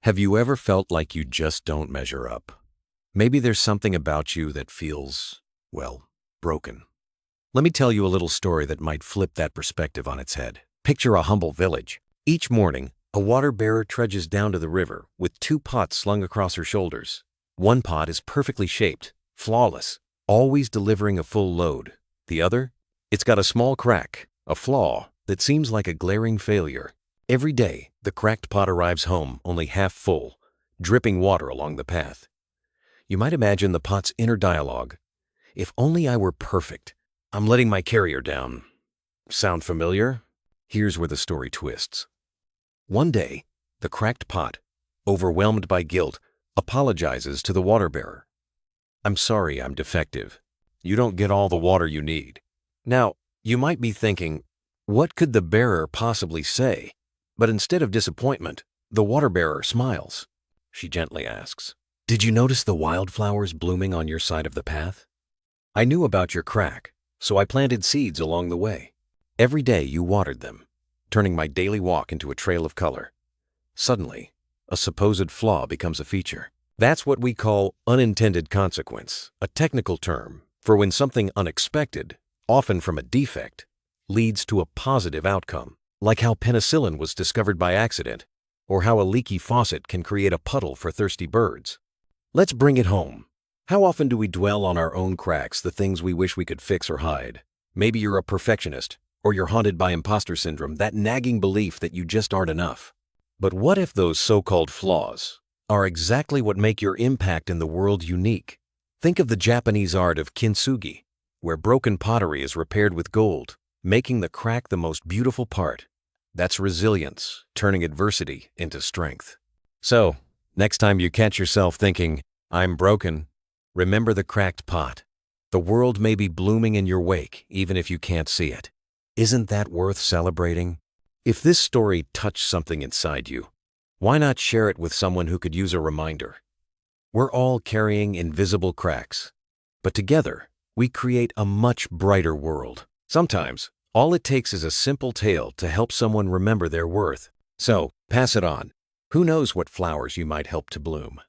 Have you ever felt like you just don't measure up? Maybe there's something about you that feels, well, broken. Let me tell you a little story that might flip that perspective on its head. Picture a humble village. Each morning, a water bearer trudges down to the river with two pots slung across her shoulders. One pot is perfectly shaped, flawless, always delivering a full load. The other? It's got a small crack, a flaw that seems like a glaring failure. Every day, the cracked pot arrives home only half full, dripping water along the path. You might imagine the pot's inner dialogue. If only I were perfect. I'm letting my carrier down. Sound familiar? Here's where the story twists. One day, the cracked pot, overwhelmed by guilt, apologizes to the water bearer. "I'm sorry I'm defective. You don't get all the water you need." Now, you might be thinking, what could the bearer possibly say? But instead of disappointment, the water bearer smiles. She gently asks, "Did you notice the wildflowers blooming on your side of the path? I knew about your crack, so I planted seeds along the way. Every day you watered them, turning my daily walk into a trail of color. Suddenly, a supposed flaw becomes a feature. That's what we call unintended consequence, a technical term for when something unexpected, often from a defect, leads to a positive outcome. Like how penicillin was discovered by accident, or how a leaky faucet can create a puddle for thirsty birds. Let's bring it home. How often do we dwell on our own cracks, the things we wish we could fix or hide? Maybe you're a perfectionist, or you're haunted by imposter syndrome, that nagging belief that you just aren't enough. But what if those so-called flaws are exactly what make your impact in the world unique? Think of the Japanese art of kintsugi, where broken pottery is repaired with gold, making the crack the most beautiful part. That's resilience, turning adversity into strength. So, next time you catch yourself thinking, "I'm broken," remember the cracked pot. The world may be blooming in your wake, even if you can't see it. Isn't that worth celebrating? If this story touched something inside you, why not share it with someone who could use a reminder? We're all carrying invisible cracks, but together, we create a much brighter world. Sometimes, all it takes is a simple tale to help someone remember their worth. So, pass it on. Who knows what flowers you might help to bloom?